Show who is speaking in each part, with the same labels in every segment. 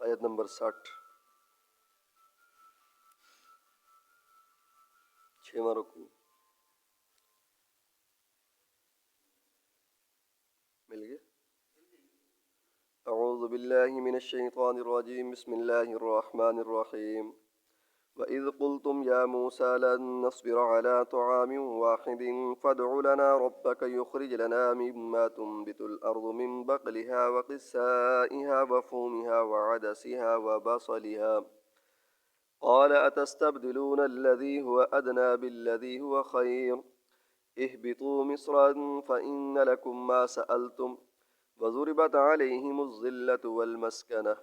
Speaker 1: آیت نمبر 60 6واں رکوع مل گیا۔ اعوذ باللہ من الشیطان الرجیم، بسم اللہ الرحمن الرحیم۔ وَإِذْ قُلْتُمْ يَا مُوسَىٰ لَن نَّصْبِرَ عَلَىٰ طَعَامٍ وَاحِدٍ فَادْعُ لَنَا رَبَّكَ يُخْرِجْ لَنَا مِمَّا تُنبِتُ الْأَرْضُ مِن بَقْلِهَا وَقِثَّائِهَا وَفُومِهَا وَعَدَسِهَا وَبَصَلِهَا قَالَ أَتَسْتَبْدِلُونَ الَّذِي هُوَ أَدْنَىٰ بِالَّذِي هُوَ خَيْرٌ اهْبِطُوا مِصْرًا فَإِنَّ لَكُم مَّا سَأَلْتُمْ وَضُرِبَتْ عَلَيْهِمُ الذِّلَّةُ وَالْمَسْكَنَةُ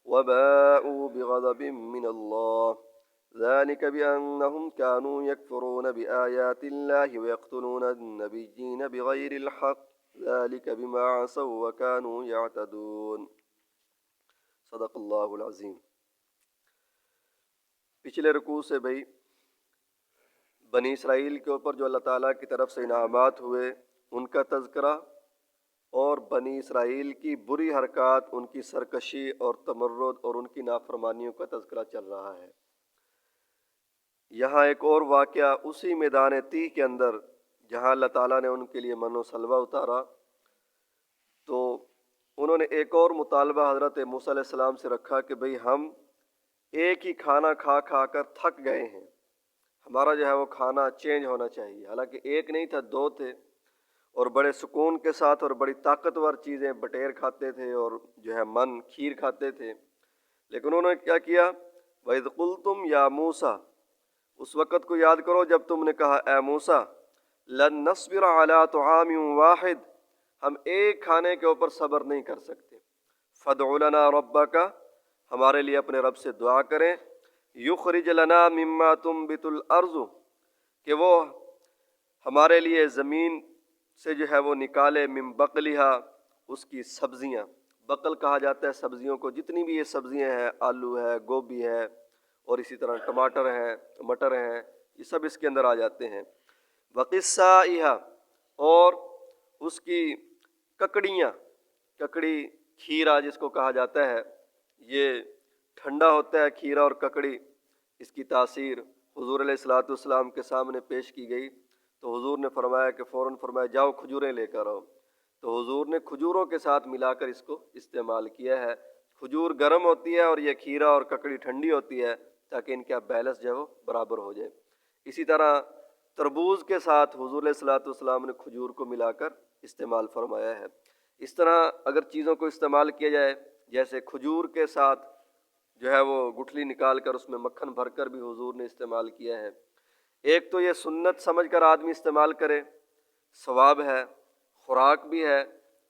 Speaker 1: وَبَاءُوا بِغَضَبٍ مِّنَ اللَّهِ ذلك بأنهم كانوا يكفرون بآيات الله ويقتلون النبيين بغير الحق ذلك بما عصوا وكانوا يعتدون۔ صدق اللہ العظیم۔ پچھلے رکوع سے بھائی بنی اسرائیل کے اوپر جو اللہ تعالیٰ کی طرف سے انعامات ہوئے ان کا تذکرہ اور بنی اسرائیل کی بری حرکات، ان کی سرکشی اور تمرد اور ان کی نافرمانیوں کا تذکرہ چل رہا ہے۔ یہاں ایک اور واقعہ اسی میدان تیہ کے اندر جہاں اللہ تعالیٰ نے ان کے لیے من و سلوہ اتارا، تو انہوں نے ایک اور مطالبہ حضرت موسیٰ علیہ السلام سے رکھا کہ بھئی ہم ایک ہی کھانا کھا کھا کر تھک گئے ہیں، ہمارا جو ہے وہ کھانا چینج ہونا چاہیے۔ حالانکہ ایک نہیں تھا، دو تھے، اور بڑے سکون کے ساتھ اور بڑی طاقتور چیزیں بٹیر کھاتے تھے اور جو ہے من کھیر کھاتے تھے، لیکن انہوں نے کیا کیا؟ وَإِذْ قُلْتُمْ يَا مُوسَىٰ، اس وقت کو یاد کرو جب تم نے کہا اے موسیٰ لن نصبر علی طعام واحد، ہم ایک کھانے کے اوپر صبر نہیں کر سکتے، فادع لنا ربک، ہمارے لیے اپنے رب سے دعا کریں، یخرج لنا مما تنبت الارض، کہ وہ ہمارے لیے زمین سے جو ہے وہ نکالے، من بقلہا، اس کی سبزیاں، بقل کہا جاتا ہے سبزیوں کو، جتنی بھی یہ سبزیاں ہیں، آلو ہے، گوبھی ہے، اور اسی طرح ٹماٹر ہیں، مٹر ہیں، یہ سب اس کے اندر آ جاتے ہیں۔ وقصائها، اور اس کی ککڑیاں، ککڑی کھیرا جس کو کہا جاتا ہے، یہ ٹھنڈا ہوتا ہے کھیرا اور ککڑی، اس کی تاثیر حضور علیہ الصلوۃ والسلام کے سامنے پیش کی گئی تو حضور نے فرمایا کہ فوراً فرمایا جاؤ کھجوریں لے کر آؤ، تو حضور نے کھجوروں کے ساتھ ملا کر اس کو استعمال کیا ہے۔ کھجور گرم ہوتی ہے اور یہ کھیرا اور ککڑی ٹھنڈی ہوتی ہے تاکہ ان کا بیلنس جو ہے وہ برابر ہو جائے۔ اسی طرح تربوز کے ساتھ حضور علیہ الصلوۃ والسلام نے کھجور کو ملا کر استعمال فرمایا ہے۔ اس طرح اگر چیزوں کو استعمال کیا جائے، جیسے کھجور کے ساتھ جو ہے وہ گٹھلی نکال کر اس میں مکھن بھر کر بھی حضور نے استعمال کیا ہے۔ ایک تو یہ سنت سمجھ کر آدمی استعمال کرے، ثواب ہے، خوراک بھی ہے،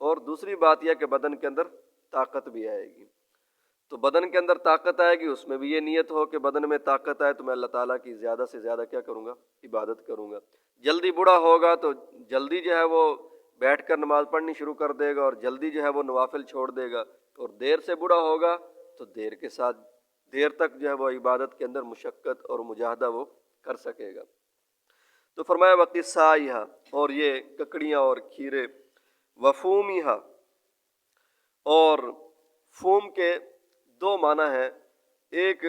Speaker 1: اور دوسری بات یہ کہ بدن کے اندر طاقت بھی آئے گی۔ تو بدن کے اندر طاقت آئے گی، اس میں بھی یہ نیت ہو کہ بدن میں طاقت آئے تو میں اللہ تعالیٰ کی زیادہ سے زیادہ کیا کروں گا؟ عبادت کروں گا۔ جلدی بوڑھا ہوگا تو جلدی جو ہے وہ بیٹھ کر نماز پڑھنی شروع کر دے گا اور جلدی جو ہے وہ نوافل چھوڑ دے گا، اور دیر سے بوڑھا ہوگا تو دیر کے ساتھ دیر تک جو ہے وہ عبادت کے اندر مشقت اور مجاہدہ وہ کر سکے گا۔ تو فرمایا وقصائها، اور یہ ککڑیاں اور کھیرے، وفومها، اور فوم کے دو معنی ہیں، ایک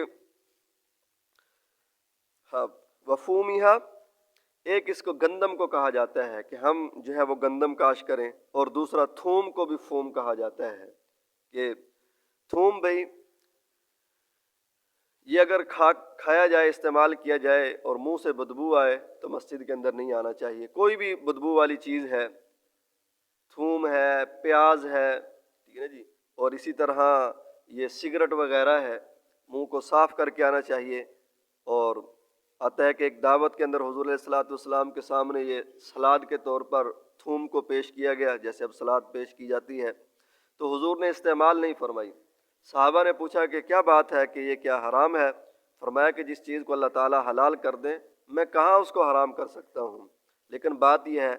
Speaker 1: وفومها، ایک اس کو گندم کو کہا جاتا ہے کہ ہم جو ہے وہ گندم کاش کریں، اور دوسرا تھوم کو بھی فوم کہا جاتا ہے کہ تھوم بھائی یہ اگر کھایا جائے، استعمال کیا جائے اور منہ سے بدبو آئے تو مسجد کے اندر نہیں آنا چاہیے۔ کوئی بھی بدبو والی چیز ہے، تھوم ہے، پیاز ہے، ٹھیک ہے نا جی، اور اسی طرح یہ سگریٹ وغیرہ ہے، منہ کو صاف کر کے آنا چاہیے۔ اور آتا ہے کہ ایک دعوت کے اندر حضور علیہ الصلوۃ والسلام کے سامنے یہ سلاد کے طور پر تھوم کو پیش کیا گیا، جیسے اب سلاد پیش کی جاتی ہے، تو حضور نے استعمال نہیں فرمائی۔ صحابہ نے پوچھا کہ کیا بات ہے، کہ یہ کیا حرام ہے؟ فرمایا کہ جس چیز کو اللہ تعالیٰ حلال کر دیں میں کہاں اس کو حرام کر سکتا ہوں، لیکن بات یہ ہے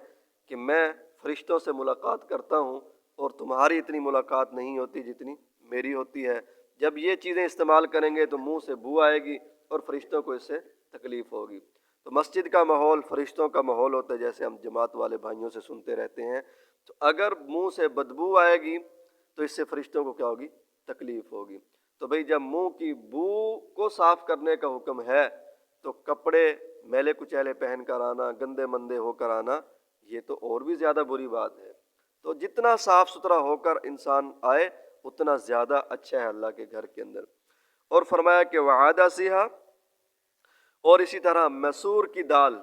Speaker 1: کہ میں فرشتوں سے ملاقات کرتا ہوں اور تمہاری اتنی ملاقات نہیں ہوتی جتنی میری ہوتی ہے۔ جب یہ چیزیں استعمال کریں گے تو منہ سے بو آئے گی اور فرشتوں کو اس سے تکلیف ہوگی۔ تو مسجد کا ماحول فرشتوں کا ماحول ہوتا ہے، جیسے ہم جماعت والے بھائیوں سے سنتے رہتے ہیں، تو اگر منہ سے بدبو آئے گی تو اس سے فرشتوں کو کیا ہوگی؟ تکلیف ہوگی۔ تو بھئی جب منہ کی بو کو صاف کرنے کا حکم ہے تو کپڑے میلے کچیلے پہن کر آنا، گندے مندے ہو کر آنا، یہ تو اور بھی زیادہ بری بات ہے۔ تو جتنا صاف ستھرا ہو کر انسان آئے اتنا زیادہ اچھا ہے اللہ کے گھر کے اندر۔ اور فرمایا کہ وعادہ سیہا، اور اسی طرح مسور کی دال،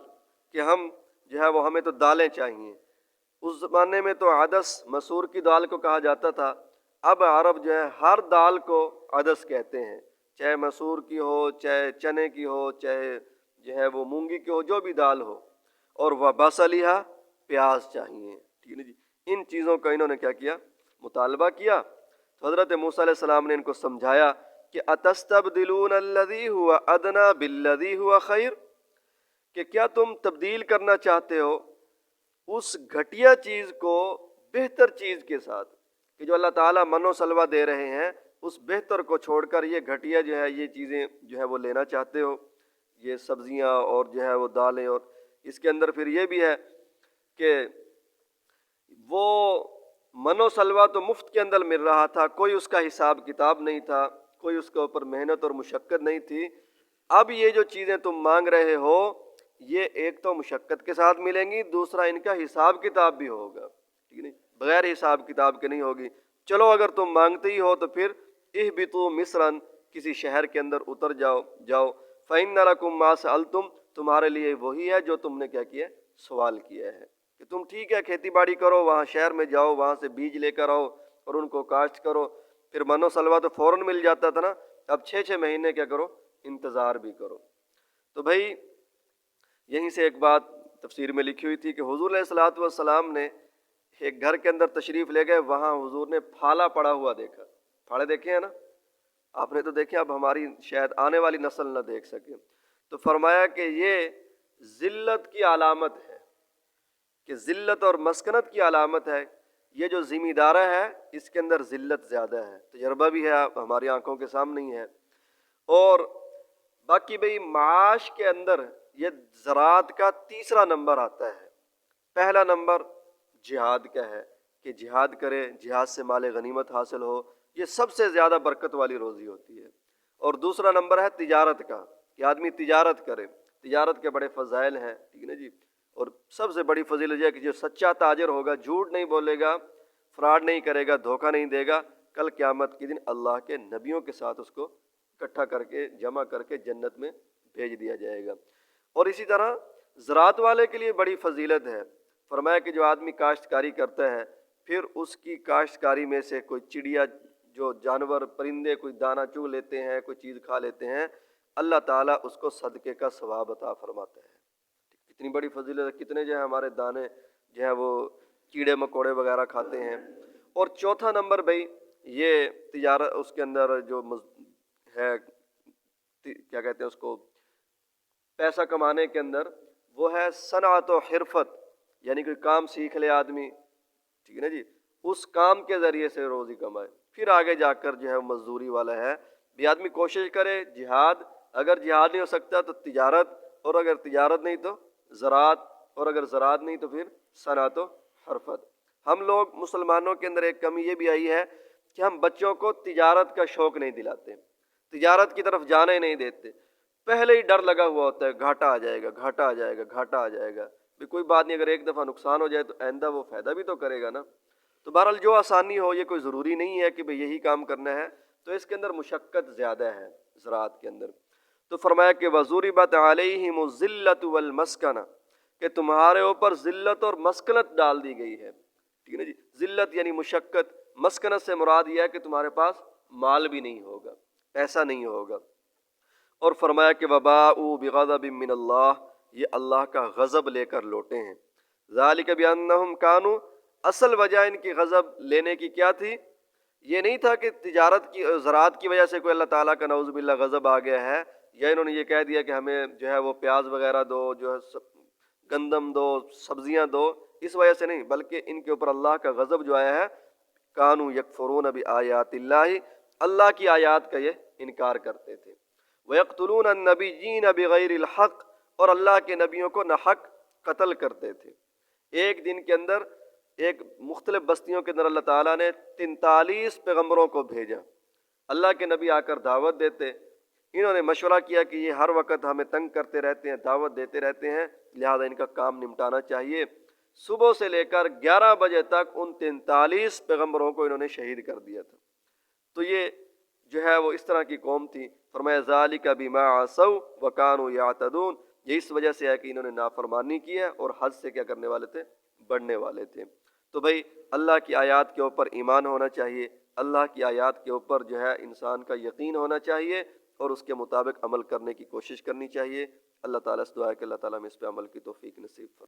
Speaker 1: کہ ہم جو ہے وہ ہمیں تو دالیں چاہیے۔ اس زمانے میں تو عدس مسور کی دال کو کہا جاتا تھا، اب عرب جو ہے ہر دال کو عدس کہتے ہیں، چاہے مسور کی ہو، چاہے چنے کی ہو، چاہے جو ہے وہ مونگی کی ہو، جو بھی دال ہو۔ اور وہ بصلیہا، پیاز چاہیے، ٹھیک ہے جی۔ ان چیزوں کا انہوں نے کیا کیا؟ مطالبہ کیا۔ تو حضرت موسیٰ علیہ السلام نے ان کو سمجھایا کہ اتستبدلون الذی هو ادنی بالذی هو خیر، کہ کیا تم تبدیل کرنا چاہتے ہو اس گھٹیا چیز کو بہتر چیز کے ساتھ، کہ جو اللہ تعالیٰ من و سلوہ دے رہے ہیں اس بہتر کو چھوڑ کر یہ گھٹیا جو ہے یہ چیزیں جو ہے وہ لینا چاہتے ہو، یہ سبزیاں اور جو ہے وہ دالیں۔ اور اس کے اندر پھر یہ بھی ہے کہ وہ من و سلوہ تو مفت کے اندر مل رہا تھا، کوئی اس کا حساب کتاب نہیں تھا، کوئی اس کے اوپر محنت اور مشقت نہیں تھی۔ اب یہ جو چیزیں تم مانگ رہے ہو یہ ایک تو مشقت کے ساتھ ملیں گی، دوسرا ان کا حساب کتاب بھی ہوگا، ٹھیک نہیں، بغیر حساب کتاب کے نہیں ہوگی۔ چلو اگر تم مانگتے ہی ہو تو پھر اہبطوا مصرا، کسی شہر کے اندر اتر جاؤ فإن لکم ما سألتم، تمہارے لیے وہی ہے جو تم نے کیا کیا؟ سوال کیا ہے، کہ تم ٹھیک ہے کھیتی باڑی کرو، وہاں شہر میں جاؤ، وہاں سے بیج لے کر آؤ اور ان کو کاشت کرو، پھر من و سلوہ تو فوراً مل جاتا تھا نا، اب 6 مہینے کیا کرو؟ انتظار بھی کرو۔ تو بھائی یہیں سے ایک بات تفسیر میں لکھی ہوئی تھی کہ حضور علیہ الصلوۃ والسلام نے ایک گھر کے اندر تشریف لے گئے، وہاں حضور نے پھالا پڑا ہوا دیکھا۔ پھاڑے دیکھے ہیں نا آپ نے؟ تو دیکھیں، اب ہماری شاید آنے والی نسل نہ دیکھ سکے۔ تو فرمایا کہ یہ ذلت کی علامت ہے، کہ ذلت اور مسکنت کی علامت ہے۔ یہ جو ذمہ دارہ ہے اس کے اندر ذلت زیادہ ہے، تجربہ بھی ہے، ہماری آنکھوں کے سامنے ہی ہے۔ اور باقی بھئی معاش کے اندر یہ زراعت کا تیسرا نمبر آتا ہے۔ پہلا نمبر جہاد کا ہے کہ جہاد کرے، جہاد سے مال غنیمت حاصل ہو، یہ سب سے زیادہ برکت والی روزی ہوتی ہے۔ اور دوسرا نمبر ہے تجارت کا، کہ آدمی تجارت کرے، تجارت کے بڑے فضائل ہیں، ٹھیک ہے نا جی۔ اور سب سے بڑی فضیلت یہ ہے کہ جو سچا تاجر ہوگا، جھوٹ نہیں بولے گا، فراڈ نہیں کرے گا، دھوکہ نہیں دے گا، کل قیامت کے دن اللہ کے نبیوں کے ساتھ اس کو اکٹھا کر کے جمع کر کے جنت میں بھیج دیا جائے گا۔ اور اسی طرح زراعت والے کے لیے بڑی فضیلت ہے۔ فرمایا کہ جو آدمی کاشتکاری کرتا ہے، پھر اس کی کاشتکاری میں سے کوئی چڑیا، جو جانور پرندے کوئی دانہ چوگ لیتے ہیں، کوئی چیز کھا لیتے ہیں، اللہ تعالیٰ اس کو صدقے کا ثواب عطا فرماتا ہے۔ کتنی بڑی فضیلت ہے، کتنے جو ہے ہمارے دانے جو ہے وہ کیڑے مکوڑے وغیرہ کھاتے ہیں۔ اور چوتھا نمبر بھائی یہ تجارت، اس کے اندر جو ہے کیا کہتے ہیں اس کو، پیسہ کمانے کے اندر، وہ ہے صنعت و حرفت، یعنی کوئی کام سیکھ لے آدمی، ٹھیک ہے نا جی، اس کام کے ذریعے سے روزی کمائے، پھر آگے جا کر جو ہے مزدوری والا ہے بھی آدمی کوشش کرے جہاد، اگر جہاد نہیں ہو سکتا تو تجارت، اور اگر تجارت نہیں تو زراعت، اور اگر زراعت نہیں تو پھر صنعت و حرفت۔ ہم لوگ مسلمانوں کے اندر ایک کمی یہ بھی آئی ہے کہ ہم بچوں کو تجارت کا شوق نہیں دلاتے، تجارت کی طرف جانے نہیں دیتے، پہلے ہی ڈر لگا ہوا ہوتا ہے، گھاٹا آ جائے گا، گھاٹا آ جائے گا، گھاٹا آ جائے گا، بھی کوئی بات نہیں، اگر ایک دفعہ نقصان ہو جائے تو آئندہ وہ فائدہ بھی تو کرے گا نا۔ تو بہرحال جو آسانی ہو، یہ کوئی ضروری نہیں ہے کہ بھئی یہی کام کرنا ہے، تو اس کے اندر مشقت زیادہ ہے زراعت کے اندر۔ تو فرمایا کہ وَضُرِبَتْ عَلَيْهِمُ الذِّلَّةُ وَالْمَسْكَنَةُ، کہ تمہارے اوپر ذلت اور مسکنت ڈال دی گئی ہے، ٹھیک ہے نا جی۔ ذلت یعنی مشقت، مسکنت سے مراد یہ ہے کہ تمہارے پاس مال بھی نہیں ہوگا، پیسہ نہیں ہوگا۔ اور فرمایا کہ وَبَاءُوا بِغَضَبٍ مِّنَ اللَّهِ، یہ اللہ کا غضب لے کر لوٹے ہیں۔ ذَلِكَ بِأَنَّهُمْ كَانُوا، اصل وجہ ان کی غضب لینے کی کیا تھی؟ یہ نہیں تھا کہ تجارت کی زراعت کی وجہ سے کوئی اللہ تعالیٰ کا نعوذ باللہ غضب آ گیا ہے، یا انہوں نے یہ کہہ دیا کہ ہمیں جو ہے وہ پیاز وغیرہ دو، جو ہے گندم دو، سبزیاں دو، اس وجہ سے نہیں، بلکہ ان کے اوپر اللہ کا غضب جو آیا ہے، کانوا یکفرون بآیات اللہ، اللہ کی آیات کا یہ انکار کرتے تھے۔ وَيَقْتُلُونَ النَّبِيِّينَ بِغَيْرِ الْحَقِّ، اور اللہ کے نبیوں کو ناحق قتل کرتے تھے۔ ایک دن کے اندر ایک مختلف بستیوں کے اندر اللہ تعالیٰ نے 43 پیغمبروں کو بھیجا، اللہ کے نبی آ کر دعوت دیتے، انہوں نے مشورہ کیا کہ یہ ہر وقت ہمیں تنگ کرتے رہتے ہیں، دعوت دیتے رہتے ہیں، لہذا ان کا کام نمٹانا چاہیے۔ صبح سے لے کر 11 بجے تک ان 43 پیغمبروں کو انہوں نے شہید کر دیا تھا۔ تو یہ جو ہے وہ اس طرح کی قوم تھی۔ فرمایا ذالک بما عصوا وکانوا یعتدون، یہ اس وجہ سے ہے کہ انہوں نے نافرمانی کی ہے اور حد سے کیا کرنے والے تھے، بڑھنے والے تھے۔ تو بھائی اللہ کی آیات کے اوپر ایمان ہونا چاہیے، اللہ کی آیات کے اوپر جو ہے انسان کا یقین ہونا چاہیے اور اس کے مطابق عمل کرنے کی کوشش کرنی چاہیے۔ اللہ تعالیٰ سے دعا ہے کہ اللہ تعالیٰ میں اس پہ عمل کی توفیق نصیب فرمائے۔